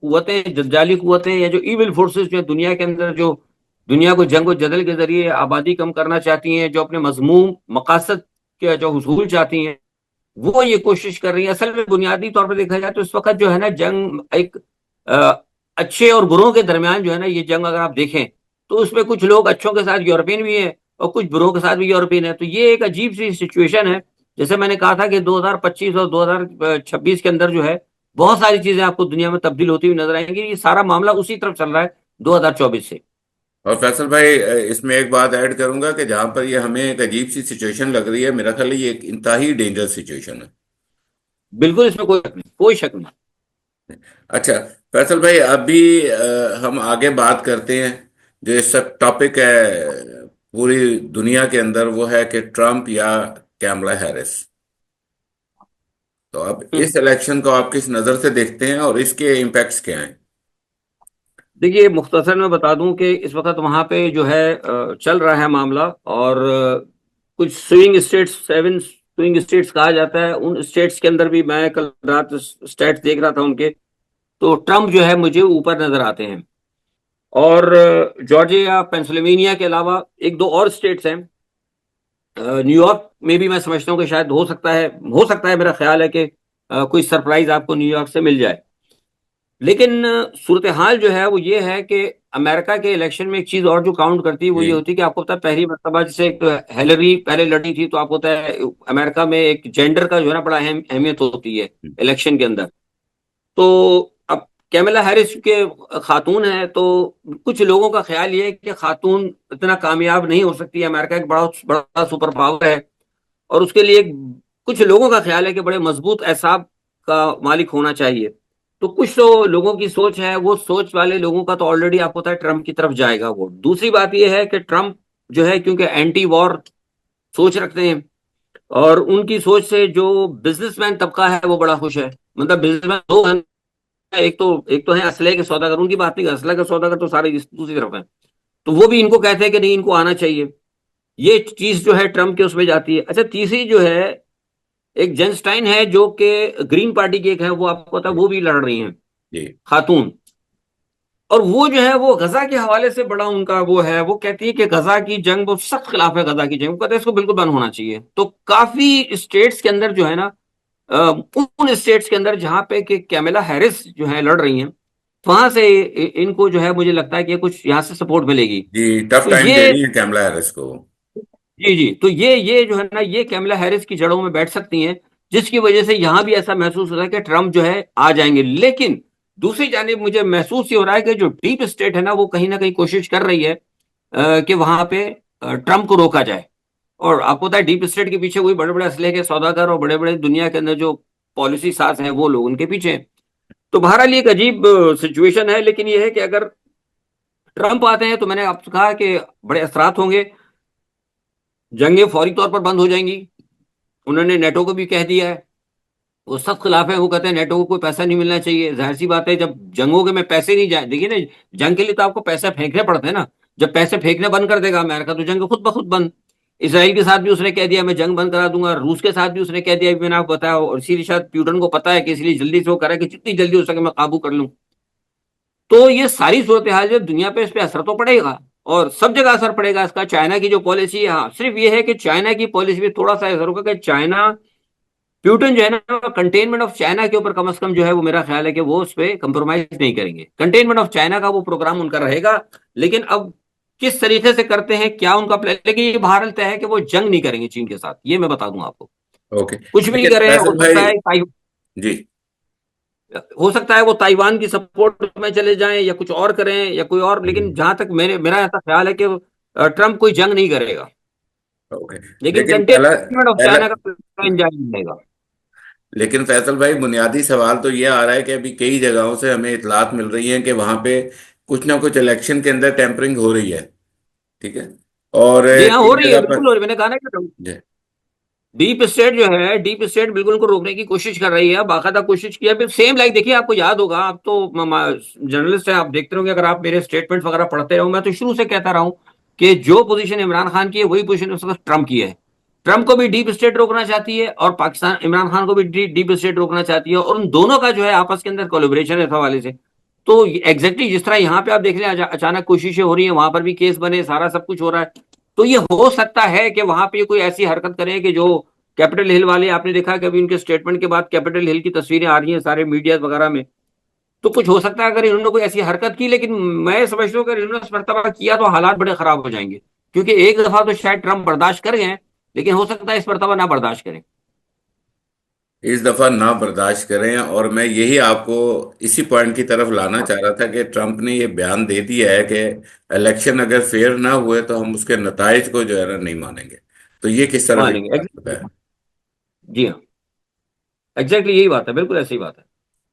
कुवतें, जद्दाली कुवतें या जो इविल फोर्सेस जो है दुनिया के अंदर, जो दुनिया को जंग और जदल के जरिए आबादी कम करना चाहती हैं, जो अपने मजमूम मकासद के जो हुसूल चाहती हैं, वो ये कोशिश कर रही है। असल में बुनियादी तौर पर देखा जाए तो इस वक्त जो है ना जंग एक अच्छे और बुरों के दरमियान जो है ना ये जंग, अगर आप देखें तो उसमें कुछ लोग अच्छों के साथ यूरोपियन भी हैं और कुछ बुरों के साथ भी यूरोपियन है। तो ये एक अजीब सी सिचुएशन है। जैसे मैंने कहा था कि 2025 और 2026 के अंदर जो है बहुत सारी चीजें आपको दुनिया में तब्दील होती हुई नजर आएंगी। ये सारा मामला उसी तरफ चल रहा है 2024 से। और फैसल भाई इसमें एक बात ऐड करूंगा कि जहां पर ये हमें एक अजीब सी सिचुएशन लग रही है, मेरा ख्याल है ये एक इंतहाई डेंजरस सिचुएशन है। बिल्कुल, इसमें कोई शक नहीं, कोई शक नहीं। अच्छा फैसल भाई, अभी हम आगे बात करते हैं। जो इस सब टॉपिक है पूरी दुनिया के अंदर, वो है कि ट्रम्प या कैमला हैरिस। तो अब इस इलेक्शन को आप किस नज़र से देखते हैं और इसके इम्पैक्ट्स क्या हैं? देखिए, मुख्तसर में बता दूं कि इस वक्त वहां पे जो है चल रहा है मामला, और कुछ स्विंग स्टेट्स, 7 स्विंग स्टेट्स कहा जाता है, उन स्टेट्स के अंदर भी मैं कल रात स्टेट्स देख रहा था उनके, तो ट्रम्प जो है मुझे ऊपर नजर आते हैं। और जॉर्जिया, पेंसिल्वेनिया के अलावा एक दो और स्टेट्स हैं, न्यूयॉर्क में भी मैं समझता हूँ कि शायद हो सकता है, मेरा ख्याल है कि कोई सरप्राइज आपको न्यूयॉर्क से मिल जाए। लेकिन सूरत हाल जो है वो ये है कि अमेरिका के इलेक्शन में एक चीज और जो काउंट करती है वो ये जी होती है कि आपको पता है पहली मर्तबा जैसे एक हिलरी पहले लड़ी थी, तो आपको पता है अमेरिका में एक जेंडर का जो है ना बड़ा अहमियत होती है इलेक्शन के अंदर। तो अब कैमला हैरिस के खातून है, तो कुछ लोगों का ख्याल ये है कि खातून इतना कामयाब नहीं हो सकती। अमेरिका एक बड़ा बड़ा सुपर पावर है, और उसके लिए कुछ लोगों का ख्याल है कि बड़े मजबूत एसाब का मालिक होना चाहिए। तो कुछ तो लोगों की सोच है, वो सोच वाले लोगों का तो ऑलरेडी आपको पता है ट्रम्प की तरफ जाएगा वोट। दूसरी बात यह है कि ट्रम्प जो है क्योंकि एंटी वॉर सोच रखते हैं, और उनकी सोच से जो बिजनेसमैन तबका है वो बड़ा खुश है। मतलब बिजनेसमैन दो हैं, एक तो है असले के सौदागर, उनकी बात नहीं, असले के सौदागर तो सारे दूसरी तरफ हैं। तो वो भी इनको कहते हैं कि नहीं, इनको आना चाहिए। ये चीज जो है ट्रम्प के उसमें जाती है। अच्छा, तीसरी जो है एक जेनस्टाइन है जो कि ग्रीन पार्टी की एक है, वो आपको पता है वो भी लड़ रही हैं, जी खातून। और वो जो है वो गजा के हवाले से बड़ा उनका वो है, वो कहती है कि गजा की जंग, वो सख्त खिलाफ है गजा की जंग, वो कहते हैं इसको बिल्कुल बंद होना चाहिए। तो काफी स्टेट्स के अंदर जो है ना, उन स्टेट्स के अंदर जहां पे कि कैमला हैरिस जो है लड़ रही हैं, वहां से इनको जो है मुझे लगता है कि कुछ यहाँ से सपोर्ट मिलेगी। जी, टफ तो टाइम दे ये, रही है कैमला हैरिस को। जी जी, तो ये जो है ना, ये कैमला हैरिस की जड़ों में बैठ सकती हैं, जिसकी वजह से यहां भी ऐसा महसूस होता है कि ट्रम्प जो है आ जाएंगे। लेकिन दूसरी जानिब मुझे महसूस ये हो रहा है कि जो डीप स्टेट है ना, वो कहीं ना कहीं कोशिश कर रही है कि वहां पे ट्रम्प को रोका जाए। और आपको पता है डीप स्टेट के पीछे वही बड़े बड़े असले के सौदागर और बड़े बड़े दुनिया के अंदर जो पॉलिसी साज हैं वो लोग उनके पीछे हैं। तो बहरहाल ये एक अजीब सिचुएशन है, लेकिन ये है कि अगर ट्रम्प आते हैं तो मैंने आपसे कहा कि बड़े असरात होंगे, जंगें फौरी तौर पर बंद हो जाएंगी। उन्होंने नेटो को भी कह दिया है, वो सब खिलाफ है। वो कहते हैं नेटो को कोई पैसा नहीं मिलना चाहिए। जाहिर सी बात है, जब जंगों के में पैसे नहीं जाए, देखिए ना, जंग के लिए तो आपको पैसे फेंकने पड़ते हैं ना। जब पैसे फेंकने बंद कर देगा अमेरिका, तो जंग खुद ब खुद बंद। इसराइल के साथ भी उसने कह दिया मैं जंग बंद करा दूंगा, रूस के साथ भी उसने कह दिया, मैंने आपको बताया, और इसीलिए शायद प्यूटन को पता है कि इसलिए जल्दी से वो करे कि जितनी जल्दी हो सके मैं काबू कर लूं। तो ये सारी सूरत हाल जो दुनिया पे, इस पे असर तो पड़ेगा, और सब जगह असर पड़ेगा इसका। चाइना की जो पॉलिसी है, हाँ सिर्फ ये है कि चाइना की पॉलिसी में थोड़ा सा असर होगा कि चाइना, प्यूटन जो है ना, कंटेनमेंट ऑफ चाइना के ऊपर कम से कम जो है वो मेरा ख्याल है कि वो उस पर कंप्रोमाइज नहीं करेंगे। कंटेनमेंट ऑफ चाइना का वो प्रोग्राम उनका रहेगा, लेकिन अब किस तरीके से करते हैं, क्या उनका प्लान, लेकिन ये बहरहाल तय है कि वो जंग नहीं करेंगे चीन के साथ, ये मैं बता दूं आपको। ओके। कुछ भी नहीं लेकिन करें, फैसल भाई, जी हो सकता है वो ताइवान की सपोर्ट में चले जाएं या कुछ और करें या कोई और, लेकिन जहां तक मेरा ऐसा ख्याल है कि ट्रम्प कोई जंग नहीं करेगा, ओके। लेकिन लेकिन पहला कंटेनमेंट ऑफ पहला चाइना का प्लान जारी रहेगा। लेकिन फैसल भाई, बुनियादी सवाल तो ये आ रहा है कि अभी कई जगहों से हमें इतलात मिल रही हैं कि वहां पे कुछ ना कुछ इलेक्शन के अंदर टेम्परिंग हो रही है। ठीक है। और जी हाँ, हो कई रही है, जगह बिल्कुल पर। हो रही है। मैंने कहा ना कि जी डीप स्टेट जो है, डीप स्टेट बिल्कुल उनको रोकने की कोशिश कर रही है, बाकायदा कोशिश की है। सेम लाइक देखिए, आपको याद होगा, आप तो जर्नलिस्ट हैं, आप देखते रहोगे, अगर आप मेरे स्टेटमेंट वगैरह पढ़ते रहो, मैं तो शुरू से कहता रहा हूं कि जो पोजीशन इमरान खान की है वही पोजीशन उस वक्त ट्रम्प की है। ट्रम्प को भी डीप स्टेट रोकना चाहती है, और पाकिस्तान इमरान खान को भी डीप स्टेट रोकना चाहती है, और उन दोनों का जो है आपस के अंदर कोलेबोरेशन है इस हवाले से। तो एग्जैक्टली जिस तरह यहाँ पे आप देख रहे हैं, अचानक कोशिशें हो रही है, वहां पर भी केस बने, सारा सब कुछ हो रहा है। तो ये हो सकता है कि वहां पे कोई ऐसी हरकत करें कि जो कैपिटल हिल वाले, आपने देखा कि अभी उनके स्टेटमेंट के बाद कैपिटल हिल की तस्वीरें आ रही हैं सारे मीडिया वगैरह में। तो कुछ हो सकता है अगर इन्होंने कोई ऐसी हरकत की, लेकिन मैं समझता हूँ अगर इन्होंने इस मर्तबा किया तो हालात बड़े खराब हो जाएंगे, क्योंकि एक दफा तो शायद ट्रम्प बर्दाश्त कर गए हैं, लेकिन हो सकता है इस मर्तबा ना बर्दाश्त करें। इस दफा ना बर्दाश्त करें। और मैं यही आपको इसी पॉइंट की तरफ लाना चाह रहा था कि ट्रंप ने ये बयान दे दिया है कि इलेक्शन अगर फेयर ना हुए तो हम उसके नताइज को जो है ना नहीं मानेंगे। तो ये किस तरह से मानेंगे, होता है? जी हाँ, एग्जैक्टली यही बात है, बिल्कुल ऐसी बात है।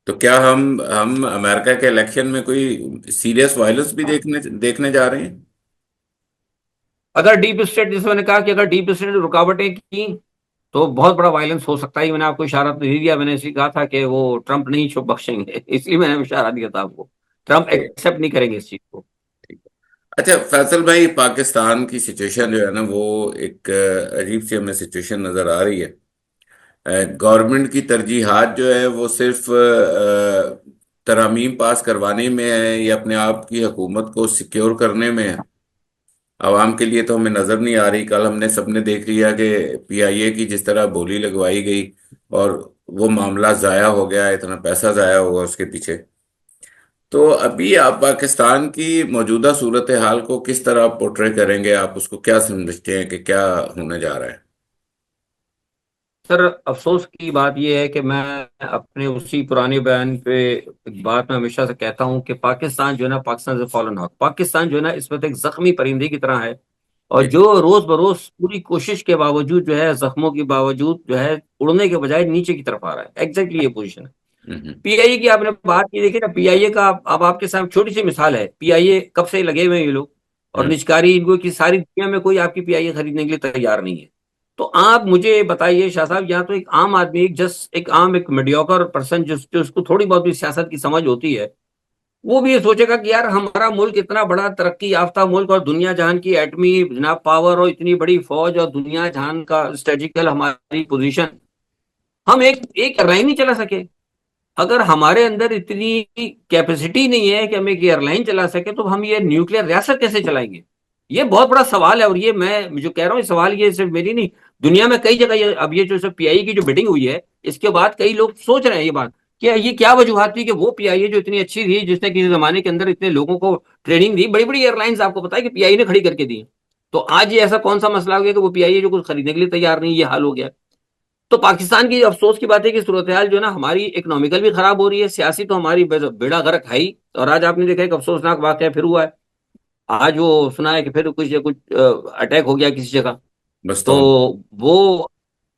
तो क्या हम अमेरिका के इलेक्शन में कोई सीरियस वायलेंस भी देखने देखने जा रहे हैं? अगर डीप स्टेट, जैसे मैंने कहा कि अगर डीप स्टेट ने रुकावटें की तो बहुत बड़ा वायलेंस हो सकता है। मैंने आपको इशारा तो नहीं दिया, मैंने इसी कहा था कि वो ट्रंप नहीं छुप बख्शेंगे इसलिए मैंने इशारा दिया था आपको। ट्रंप ठीक एक्सेप्ट नहीं करेंगे इस चीज को। ठीक। अच्छा फैसल भाई, पाकिस्तान की सिचुएशन जो है ना, वो एक अजीब सी हमें सिचुएशन नजर आ रही है। गवर्नमेंट की तरजीहात जो है वो सिर्फ तरमीम पास करवाने में है या अपने आप की हुकूमत को सिक्योर करने में है। आवाम के लिए तो हमें नजर नहीं आ रही। कल हमने सबने देख लिया कि पीआईए की जिस तरह बोली लगवाई गई, और वो मामला जाया हो गया, इतना पैसा जाया होगा उसके पीछे। तो अभी आप पाकिस्तान की मौजूदा सूरत हाल को किस तरह पोर्ट्रे करेंगे? आप उसको क्या समझते हैं कि क्या होने जा रहा है? सर, अफसोस की बात यह है कि मैं अपने उसी पुराने बयान पे एक बात मैं हमेशा से कहता हूं कि पाकिस्तान जो है ना, पाकिस्तान से फॉलन आउट, पाकिस्तान जो है ना इस वक्त एक जख्मी परिंदे की तरह है। और जी। जो रोज बरोज पूरी कोशिश के बावजूद जो है, जख्मों के बावजूद जो है, उड़ने के बजाय नीचे की तरफ आ रहा है। एग्जैक्टली ये पोजीशन है। हम्म। पीआईए की आपने बात की, देखिए ना, पीआईए का अब आपके सामने छोटी सी मिसाल है। पीआईए कब से लगे हुए हैं ये लोग, और हम्म। निजकारी इनको की सारी दुनिया में कोई आपकी पीआईए खरीदने के लिए तैयार नहीं है। तो आप मुझे बताइए शाह साहब, यहाँ तो एक आम आदमी, एक मीडियोकर पर्सन, जो उसको थोड़ी बहुत भी सियासत की समझ होती है, वो भी ये सोचेगा कि यार हमारा मुल्क इतना बड़ा तरक्की याफ्ता मुल्क, और दुनिया जहान की एटमी जनाब पावर, और इतनी बड़ी फौज, और दुनिया जहान का स्ट्रेटेजिकल हमारी पोजीशन, हम एक एक एयरलाइन नहीं चला सके। अगर हमारे अंदर इतनी कैपेसिटी नहीं है कि हम एक एयरलाइन चला सके, तो हम ये न्यूक्लियर रियासत कैसे चलाएंगे? ये बहुत बड़ा सवाल है। और ये मैं जो कह रहा हूँ, ये सवाल ये सिर्फ मेरी नहीं, दुनिया में कई जगह अब ये जो सब पीआई की जो बिडिंग हुई है, इसके बाद कई लोग सोच रहे हैं ये बात कि ये क्या वजूहत थी कि वो पीआईए जो इतनी अच्छी थी, जिसने किसी जमाने के अंदर इतने लोगों को ट्रेनिंग दी, बड़ी बड़ी एयरलाइंस आपको पता है कि पीआई ने खड़ी करके दी, तो आज ये ऐसा कौन सा मसला हो गया कि वो पीआईए जो कुछ खरीदने के लिए तैयार नहीं, ये हाल हो गया। तो पाकिस्तान की अफसोस की बात है कि सूरत हाल जो है ना, हमारी इकोनॉमिकल भी खराब हो रही है, सियासी तो हमारी बेड़ा गर्क है ही। और आज आपने देखा एक अफसोसनाक वाकया फिर हुआ है। आज वो सुना है कि फिर कुछ अटैक हो गया किसी जगह। बस तो तो। वो,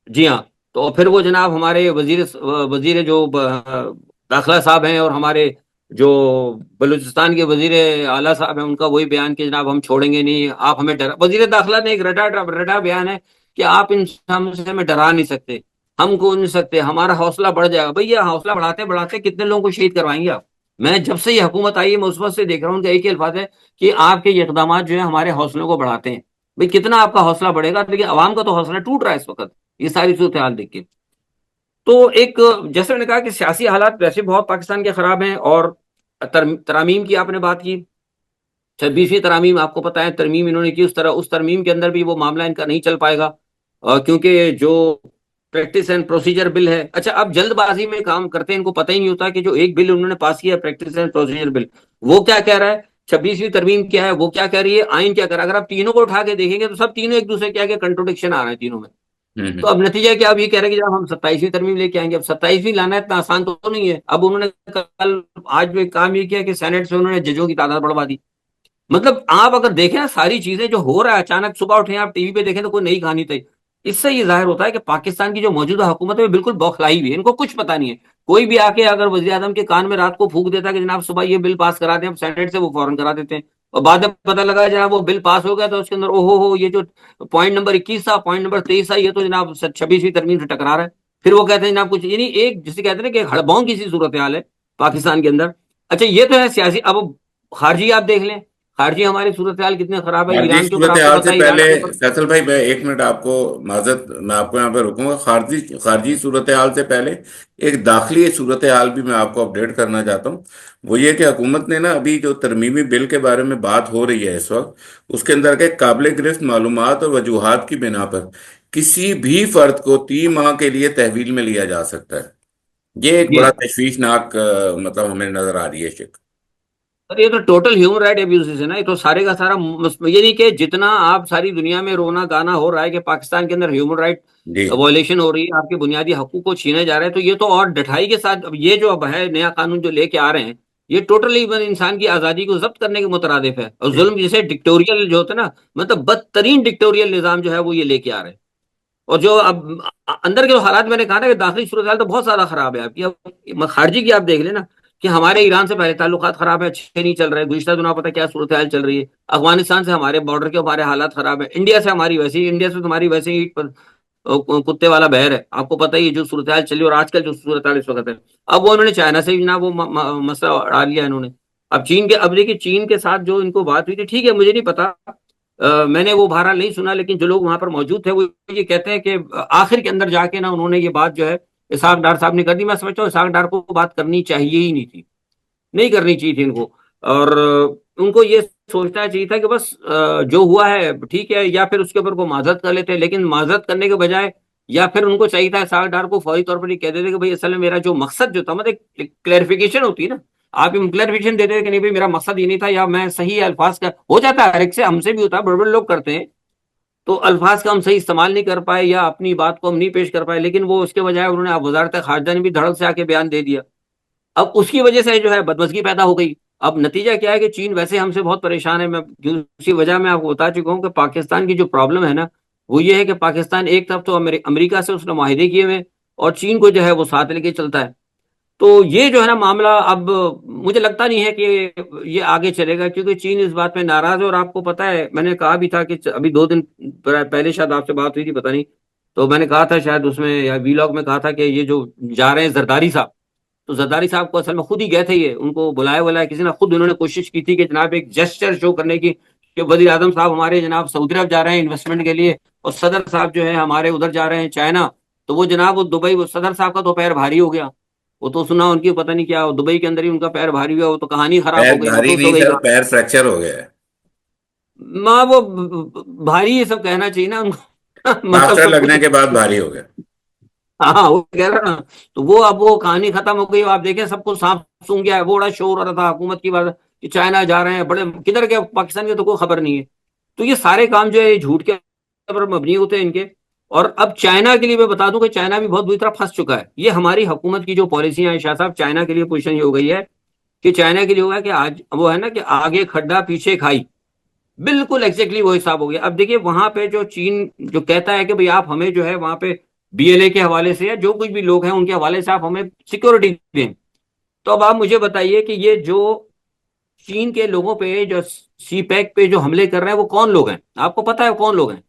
जी हाँ, तो फिर वो जनाब हमारे वजीर वजीर जो दाखिला साहब हैं, और हमारे जो बलूचिस्तान के वजीर आला साहब हैं, उनका वही बयान कि जनाब हम छोड़ेंगे नहीं, आप हमें डरा, वजीर दाखिला ने एक रटा रटा बयान है कि आप इन हमसे हमें डरा नहीं सकते, हम को नहीं सकते, हमारा हौसला बढ़ जाएगा। भैया, हौसला बढ़ाते बढ़ाते कितने लोगों को शहीद करवाएंगे आप? मैं जब से ये हुकूमत आई है, मैं उस वक्त से देख रहा हूँ, उनका एक ही अल्फाज है कि आपके ये इकदाम जो है हमारे हौसलों को बढ़ाते हैं। भाई, कितना आपका हौसला बढ़ेगा? लेकिन आवाम का तो हौसला टूट रहा है इस वक्त, ये सारी सूरत हाल देख के। तो एक, जैसे मैंने कहा कि सियासी हालात वैसे बहुत पाकिस्तान के खराब हैं। और तरामीम की आपने बात की, 26वीं तरमीम आपको पता है, तरमीम इन्होंने की, उस तरमीम के अंदर भी वो मामला इनका नहीं चल पाएगा, क्योंकि जो प्रैक्टिस एंड प्रोसीजर बिल है, अच्छा, अब जल्दबाजी में काम करते हैं, इनको पता ही नहीं होता कि जो एक बिल उन्होंने पास किया, प्रैक्टिस एंड प्रोसीजर बिल, वो क्या कह रहा है, 26वीं तरमीम क्या है, वो क्या कह रही है, आइन क्या कर रहा है। अगर आप तीनों को उठा के देखेंगे तो सब तीनों एक दूसरे के आगे कंट्रोडिक्शन आ रहे हैं तीनों में। तो हम्म। अब नतीजा क्या, अब ये कह रहे हैं कि जब हम 27वीं तरमीम लेके आएंगे, अब 27वीं लाना इतना आसान तो नहीं है। अब उन्होंने कल आज जो एक काम ये किया कि सेनेट से उन्होंने जजों की तादाद बढ़वा दी। मतलब आप अगर देखें ना, सारी चीजें जो हो रहा है, अचानक सुबह उठे आप टीवी पे देखें तो कोई नई कहानी थी। इससे ये जाहिर होता है कि पाकिस्तान की जो मौजूदा हुकूमत है वो बिल्कुल बौखलाई हुई है, इनको कुछ पता नहीं है। कोई भी आके अगर वजीर आजम के कान में रात को फूंक देता है कि जनाब सुबह ये बिल पास करा दें, हम सेनेट से, वो फौरन करा देते हैं। और बाद में पता लगा जनाब वो बिल पास हो गया, तो उसके अंदर ओहो हो, ये जो पॉइंट नंबर 21 था, पॉइंट नंबर 23 था, ये तो जनाब 26वीं तरमीम से टकरा रहा है। फिर वो कहते हैं जनाब कुछ, यानी एक, जिसे कहते हैं ना कि हड़बों की सी सूरत हाल है पाकिस्तान के अंदर। अच्छा, ये तो है सियासी। अब खारजी आप देख लें, खारजी हमारी सूरत हाल कितने खराब है। खारजी ईरान के ऊपर सूरत आपको हाल पता से है, ईरान पहले, के ऊपर, फैसल भाई, मैं एक मिनट आपको माजरत, मैं आपको यहाँ पे रुकूंगा। खारजी खारजी सूरत हाल से पहले एक दाखिली सूरत हाल भी मैं आपको अपडेट करना चाहता हूँ। वो ये कि हुकूमत ने ना अभी जो तरमीमी बिल के बारे में बात हो रही है इस वक्त, उसके अंदर के काबिल गिरफ्त मालूमात और वजूहात की बिना पर किसी भी फर्द को 3 माह के लिए तहवील में लिया जा सकता है। ये एक ये, बड़ा तशवीशनाक मतलब हमें नजर आ रही है शिक। अरे ये तो टोटल ह्यूमन राइट एब्यूजेस है ना, ये तो सारे का सारा ये नहीं कि जितना आप सारी दुनिया में रोना गाना हो रहा है कि पाकिस्तान के अंदर ह्यूमन राइट जी। वायलेशन हो रही है, आपके बुनियादी हकूक को छीने जा रहे हैं, तो ये तो और डठाई के साथ अब ये जो अब है नया कानून जो लेके आ रहे हैं, ये टोटली इंसान की आजादी को जब्त करने के मुतरादिफ है। और जी। जुल्म, जैसे डिक्टोरियल जो होता है ना, मतलब बदतरीन डिक्टोरियल निजाम जो है वो ये लेके आ रहे हैं। और जो अब अंदर के जो हालात मैंने कहा ना कि दाखिली सूरत हाल तो बहुत ज्यादा खराब है आपकी। अब खारजी की आप देख लेना कि हमारे ईरान से पहले ताल्लुकात खराब है, अच्छे नहीं चल रहे, गुज़िश्ता दिनों पता क्या सूरत हाल चल रही है। अफगानिस्तान से हमारे बॉर्डर के हमारे हालात खराब है। इंडिया से हमारी वैसे ही, इंडिया से तुम्हारी वैसे ही ईंट पर कुत्ते वाला बहर है, आपको पता ही है जो सूरत हाल चली। और आजकल जो सूरत हाल इस वक्त है, अब वो इन्होंने चाइना से भी ना वो मसला डाल लिया इन्होंने। अब चीन के, अब देखिए चीन के साथ जो इनको बात हुई थी, ठीक है, मुझे नहीं पता, मैंने वो बहरहाल नहीं सुना, लेकिन जो लोग वहां पर मौजूद थे वो ये कहते हैं कि आखिर के अंदर जाके ना उन्होंने ये बात जो है इसहाक डार साहब ने कर दी। मैं समझता हूँ इसहाक डार को बात करनी चाहिए ही नहीं थी, नहीं करनी चाहिए थी इनको। और उनको ये सोचना चाहिए था कि बस जो हुआ है ठीक है, या फिर उसके ऊपर को माजरत कर लेते हैं। लेकिन माजरत करने के बजाय, या फिर उनको चाहिए था इसहाक डार को फौरी तौर पर ये कह देते कि भाई असल में मेरा जो मकसद जो था, मतलब एक क्लैरिफिकेशन होती है ना आप क्लैरिफिकेशन देते हैं कि नहीं भाई मेरा मकसद ये नहीं था, या मैं सही अल्फाज का, हो जाता है हर एक से, हमसे भी होता है, बड़े बड़े लोग करते हैं, तो अल्फाज का हम सही इस्तेमाल नहीं कर पाए या अपनी बात को हम नहीं पेश कर पाए, लेकिन वो उसके बजाय उन्होंने, अब वजारत खारजा ने भी धड़क से आके बयान दे दिया। अब उसकी वजह से जो है बदमज़गी पैदा हो गई। अब नतीजा क्या है कि चीन वैसे हमसे बहुत परेशान है, मैं उसी वजह मैं आपको बता चुका हूँ कि पाकिस्तान की जो प्रॉब्लम है ना, वो ये है कि पाकिस्तान एक तरफ तो अमेरिका से उसने माहिदे किए हुए हैं, और चीन को जो है वो साथ लेके चलता है। तो ये जो है ना मामला, अब मुझे लगता नहीं है कि ये आगे चलेगा, क्योंकि चीन इस बात में नाराज है। और आपको पता है, मैंने कहा भी था कि अभी 2 दिन पहले शायद आपसे बात हुई थी, पता नहीं, तो मैंने कहा था शायद उसमें या वीलॉग में कहा था कि ये जो जा रहे हैं जरदारी साहब, तो जरदारी साहब को असल में खुद ही गए थे, ये उनको बुलाया बुलाया किसी ने, खुद उन्होंने कोशिश की थी कि जनाब एक जेस्चर शो करने की, कि वजीर आजम साहब हमारे जनाब सऊदी अरब जा रहे हैं इन्वेस्टमेंट के लिए, और सदर साहब जो है हमारे उधर जा रहे हैं चाइना। तो वो जनाब वो दुबई, वो सदर साहब का तो पैर भारी हो गया, वो तो सुना उनकी पता नहीं क्या, दुबई के अंदर ही उनका पैर भारी हुआ, वो तो कहानी खराब पैर हो गई, भारी मसूस हो नहीं गई सर, बात। पैर फ्रैक्चर हो गया है। माँ वो भारी ये सब कहना चाहिए ना उनको मतलब प्लास्टर सब कुछ। लगने के बाद भारी हो गया। हाँ वो कह रहा ना, तो वो अब वो कहानी खत्म हो गई। आप देखें सबको सांप सूंघ गया है, वो बड़ा शोर हो रहा था हुकूमत की बात कि चाइना जा रहे हैं, बड़े किधर के पाकिस्तान के तो कोई खबर नहीं है। तो ये सारे काम जो है ये झूठ के ऊपर मबनी होते हैं इनके। और अब चाइना के लिए मैं बता दूं कि चाइना भी बहुत बुरी तरह फंस चुका है। ये हमारी हुकूमत की जो पॉलिसियां है शाह साहब, चाइना के लिए पोजीशन ये हो गई है कि चाइना के लिए होगा कि आज वो है ना कि आगे खड्डा पीछे खाई, बिल्कुल एग्जैक्टली वो हिसाब हो गया। अब देखिए वहां पे जो चीन जो कहता है कि भाई आप हमें जो है वहां पे बीएलए के हवाले से या जो कुछ भी लोग हैं उनके हवाले से आप हमें सिक्योरिटी दें, तो अब आप मुझे बताइए कि ये जो चीन के लोगों पे जो सी पैक पे जो हमले कर रहे हैं वो कौन लोग हैं, आपको पता है कौन लोग हैं?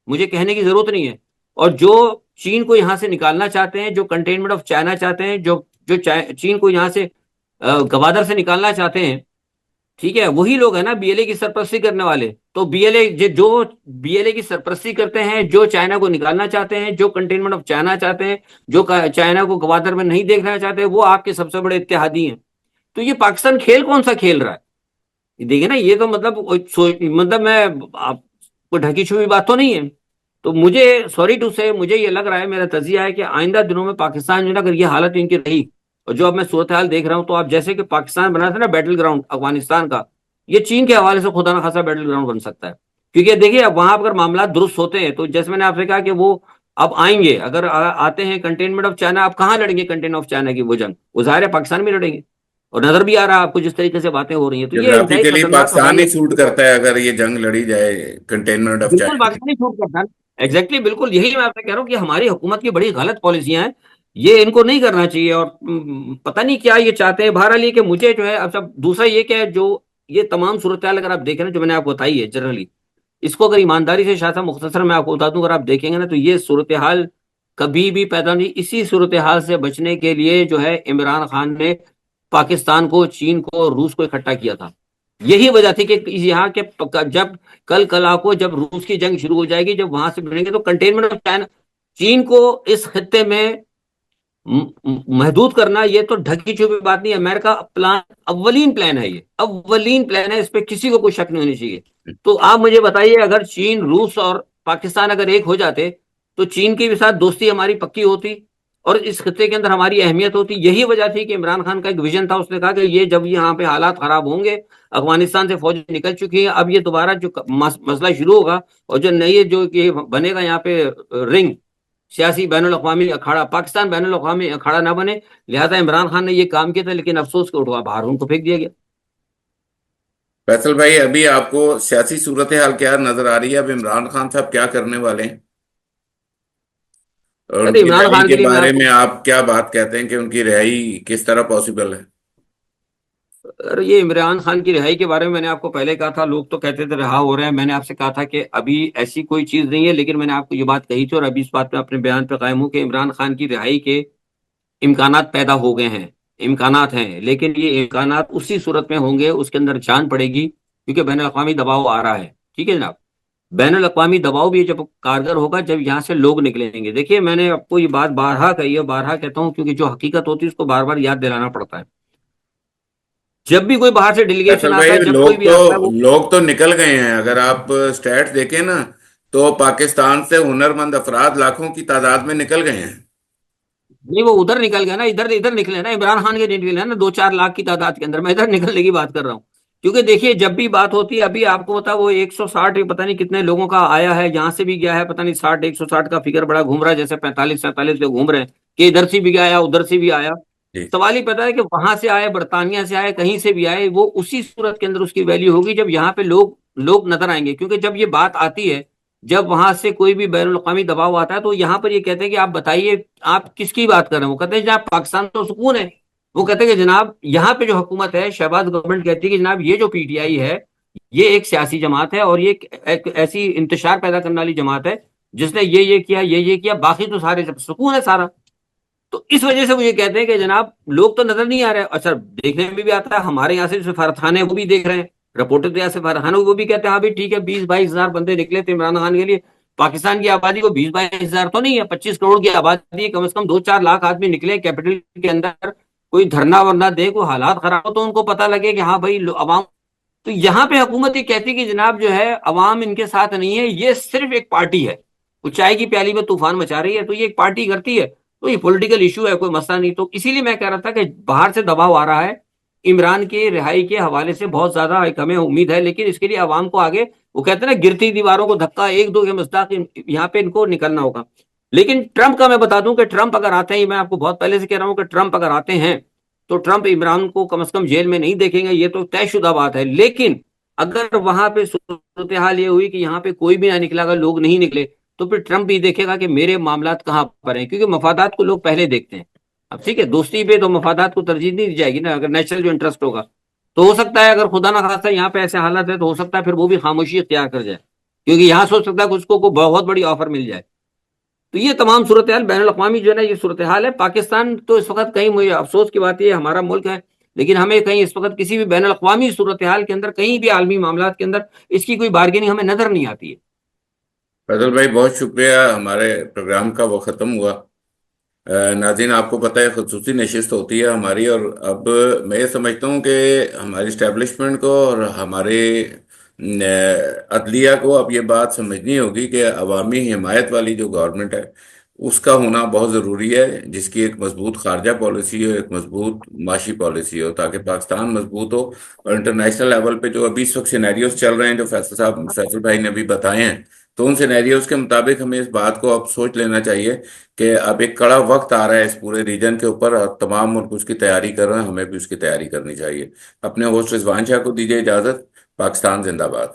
मुझे कहने की जरूरत नहीं है। और जो चीन को यहां से निकालना चाहते हैं, जो कंटेनमेंट ऑफ चाइना चाहते हैं, जो जो चीन को यहां से गवादर से निकालना चाहते हैं, ठीक है, वही लोग है ना बीएलए की सरपरस्ती करने वाले। तो जो बीएलए की सरपरस्ती करते हैं, जो चाइना को निकालना चाहते हैं, जो कंटेनमेंट ऑफ चाइना चाहते हैं, जो चाइना को गवादर में नहीं देखना चाहते, वो आपके सबसे बड़े इत्तेहादी हैं। तो ये पाकिस्तान खेल कौन सा खेल रहा है? देखिए ना, ये तो मतलब मैं आपको ढकी छुपी बात तो नहीं है। तो मुझे सॉरी टू से मुझे ये लग रहा है, मेरा तजिया है कि आइंदा दिनों में पाकिस्तान जो है ना, अगर ये हालत इनकी रही, और जो अब मैं सूरत हाल देख रहा हूं, तो आप जैसे कि पाकिस्तान बना था ना बैटल ग्राउंड अफगानिस्तान का, ये चीन के हवाले से खुदा ना खासा बैटल ग्राउंड बन सकता है। क्योंकि देखिए अब वहां अगर मामला दुरुस्त होते हैं, तो जैसे मैंने आपसे कहा कि वो अब आएंगे, अगर आते हैं कंटेनमेंट ऑफ चाइना, आप कहाँ लड़ेंगे कंटेनमेंट ऑफ चाइना की वो जंग? वो जाहिर है पाकिस्तान में लड़ेंगे। और नजर भी आ रहा है आपको जिस तरीके से बातें हो रही हैं, तो ये इंतहाई ज्योग्राफिकली खतरनाक और पाकिस्तान हाई ही सूट करता है अगर ये जंग लड़ी जाए कंटेनमेंट ऑफ बिल्कुल चाइना। पाकिस्तानी छूट करता है। एग्जैक्टली बिल्कुल यही मैं आपसे कह रहा हूँ कि हमारी हुकूमत की बड़ी गलत पॉलिसियां हैं, ये इनको नहीं करना चाहिए। और पता नहीं क्या ये चाहते हैं। बहरहाल ये कि मुझे जो है, अब सब दूसरा ये क्या है, जो ये तमाम सूरत अगर आप देखें ना, जो मैंने आपको बताई है जनरली, इसको अगर ईमानदारी से शायद मुख्तसर मैं आपको बता दूं, अगर आप देखेंगे ना, तो ये सूरत हाल कभी भी पैदा नहीं। इसी सूरत हाल से बचने के लिए जो है इमरान खान ने पाकिस्तान को, चीन को, रूस को इकट्ठा किया था। यही वजह थी कि यहाँ के जब कल कला को जब रूस की जंग शुरू हो जाएगी, जब वहां से बढ़ेंगे, तो कंटेनमेंट ऑफ चाइना, चीन को इस खत्ते में महदूद करना, ये तो ढकी छुपी बात नहीं है। अमेरिका प्लान, अव्वलीन प्लान है, ये अव्वलीन प्लान है, इस पे किसी को कोई शक नहीं होनी चाहिए। तो आप मुझे बताइए, अगर चीन, रूस और पाकिस्तान अगर एक हो जाते, तो चीन के भी साथ दोस्ती हमारी पक्की होती, और इस खत्ते के अंदर हमारी अहमियत होती। यही वजह थी कि इमरान खान का एक विजन था, उसने कहा कि ये जब यहाँ पे हालात खराब होंगे, अफगानिस्तान से फौज निकल चुकी है, अब ये दोबारा जो मसला शुरू होगा, और जो नई जो ये बनेगा यहाँ पे रिंग, सियासी बैनुल अक़वामी अखाड़ा, पाकिस्तान बैनुल अक़वामी अखाड़ा ना बने। लिहाजा इमरान खान ने ये काम किया था, लेकिन अफसोस को उठवा बाहर उनको फेंक दिया गया। फैसल भाई, अभी आपको सियासी सूरत हाल क्या नजर आ रही है? अब इमरान खान साहब क्या करने वाले हैं, और अरे उनकी इमरान रिहाई खान के के लिए मैं बारे आपको, में आप क्या बात कहते हैं कि उनकी रिहाई किस तरह पॉसिबल है? अरे ये इमरान खान की रिहाई के बारे में मैंने आपको पहले कहा था, लोग तो कहते थे रहा हो रहा है, मैंने आपसे कहा था कि अभी ऐसी कोई चीज नहीं है, लेकिन मैंने आपको ये बात कही थी, और अभी इस बात पे अपने बयान पे कायम हूं कि इमरान खान की रिहाई के इम्कानात पैदा हो गए हैं, इम्कानात हैं, लेकिन ये इम्कानात उसी सूरत में होंगे, उसके अंदर जान पड़ेगी, क्योंकि बैन अवी दबाव आ रहा है। ठीक है जनाब, बैन अवी दबाव भी जब कारगर होगा, जब यहाँ से लोग निकलेंगे। देखिए मैंने आपको ये बात बारहा कही है, बारहा कहता हूँ, क्योंकि जो हकीकत होती है उसको बार बार याद दिलाना पड़ता है। जब भी कोई बाहर से डेलीगेशन फैसल आता भाई, है, जब कोई भी आता है, वो लोग तो निकल गए हैं। अगर आप स्टैट्स देखें ना, तो पाकिस्तान से हुनरमंद अफराद लाखों की तादाद में निकल गए हैं। नहीं, वो उधर निकल गया ना, इधर इधर निकले ना, इमरान खान के नहीं निकले ना 2-4 लाख की तादाद के अंदर, मैं इधर निकलने की बात कर रहा हूँ। क्योंकि देखिए जब भी बात होती है, अभी आपको बता वो 160 पता नहीं कितने लोगों का आया है, यहाँ से भी गया है, पता नहीं 60, 160 का फिगर बड़ा घूम रहा है, जैसे 45-47 लोग घूम रहे हैं कि इधर से भी गया, उधर से भी आया। जी। सवाल ही पता है कि वहां से आए, बर्तानिया से आए, कहीं से भी आए, वो उसी सूरत के अंदर उसकी वैल्यू होगी जब यहाँ पे लोग लोग नजर आएंगे। क्योंकि जब ये बात आती है, जब वहां से कोई भी बैनुल अक़वामी दबाव आता है, तो यहाँ पर ये कहते हैं कि आप बताइए आप किसकी बात कर रहे हैं। वो कहते हैं जनाब पाकिस्तान तो सुकून है। वो कहते हैं कि जनाब यहाँ पे जो हुकूमत है, शहबाज गवर्नमेंट कहती है कि जनाब ये जो पीटीआई है, ये एक सियासी जमात है, और ये एक ऐसी इंतशार पैदा करने वाली जमात है जिसने ये किया, ये किया, बाकी तो सारे सुकून है सारा। तो इस वजह से मुझे कहते हैं कि जनाब लोग तो नजर नहीं आ रहे। अच्छा, देखने में भी आता है, हमारे यहाँ से जो सफारत खान है वो भी देख रहे हैं, रिपोर्टर तो यहाँ से फरहान, वो भी कहते हैं हाँ भाई ठीक है, 20-22 हजार बंदे निकले थे इमरान खान के लिए। पाकिस्तान की आबादी को 20-22 हजार तो नहीं है, 25 करोड़ की आबादी है, कम से कम 2-4 लाख आदमी निकले कैपिटल के अंदर, कोई धरना वरना दे, कोई हालात खराब हो तो उनको पता लगे कि हाँ भाई अवाम। तो यहाँ पे हुकूमत ये कहती है कि जनाब जो है अवाम इनके साथ नहीं है, ये सिर्फ एक पार्टी है, वो चाय की प्याली में तूफान मचा रही है, तो ये एक पार्टी करती है, तो ये पॉलिटिकल इशू है, कोई मसला नहीं। तो इसीलिए मैं कह रहा था कि बाहर से दबाव आ रहा है इमरान के रिहाई के हवाले से, बहुत ज्यादा एक हमें उम्मीद है, लेकिन इसके लिए अवाम को आगे, वो कहते हैं ना गिरती दीवारों को धक्का, एक दो के मसदाक यहाँ पे इनको निकलना होगा। लेकिन ट्रंप का मैं बता दूं कि ट्रंप अगर आते हैं, मैं आपको बहुत पहले से कह रहा हूं कि ट्रंप अगर आते हैं तो ट्रंप इमरान को कम से कम जेल में नहीं देखेंगे, ये तो तयशुदा बात है। लेकिन अगर वहां पे सूरत हाल ये हुई कि यहाँ पे कोई भी ना निकला, अगर लोग नहीं निकले, तो फिर ट्रंप भी देखेगा कि मेरे मामलात कहाँ पर हैं, क्योंकि मफादात को लोग पहले देखते हैं। अब ठीक है, दोस्ती पे तो मफादात को तरजीह नहीं दी जाएगी ना, अगर नेशनल जो इंटरेस्ट होगा। तो हो सकता है अगर खुदा ना खास्ता यहाँ पे ऐसे हालात है, तो हो सकता है फिर वो भी खामोशी इख्तियार कर जाए, क्योंकि यहाँ सोच सकता है कि उसको कोई बहुत बड़ी ऑफर मिल जाए। तो ये तमाम सूरत हाल बैनुल अक़वामी जो है ना, ये सूरत हाल है। पाकिस्तान तो इस वक्त कहीं, मुझे अफसोस की बात, ये हमारा मुल्क है, लेकिन हमें कहीं इस वक्त किसी भी बैनुल अक़वामी सूरत हाल के अंदर, कहीं भी आलमी मामला के अंदर इसकी कोई बार्गेनिंग हमें नजर नहीं आती है। फैजल भाई बहुत शुक्रिया, हमारे प्रोग्राम का वो ख़त्म हुआ। नाज़रीन, आपको पता है ख़ुसूसी नशिस्त होती है हमारी, और अब मैं ये समझता हूँ कि हमारी इस्टेब्लिशमेंट को और हमारे अदलिया को अब ये बात समझनी होगी कि अवामी हिमायत वाली जो गवर्नमेंट है उसका होना बहुत ज़रूरी है, जिसकी एक मजबूत खारजा पॉलिसी हो, एक मजबूत माशी पॉलिसी हो, ताकि पाकिस्तान मजबूत हो। और इंटरनेशनल लेवल पे जो अभी इस वक्त सिनेरियोज चल रहे हैं, जो फैसल भाई ने अभी बताए हैं, तो उन सिनेरियोज के मुताबिक हमें इस बात को अब सोच लेना चाहिए कि अब एक कड़ा वक्त आ रहा है इस पूरे रीजन के ऊपर, और तमाम मुल्क उसकी तैयारी कर रहे हैं, हमें भी उसकी तैयारी करनी चाहिए। अपने होस्ट रिजवान शाह को दीजिए इजाज़त। पाकिस्तान जिंदाबाद।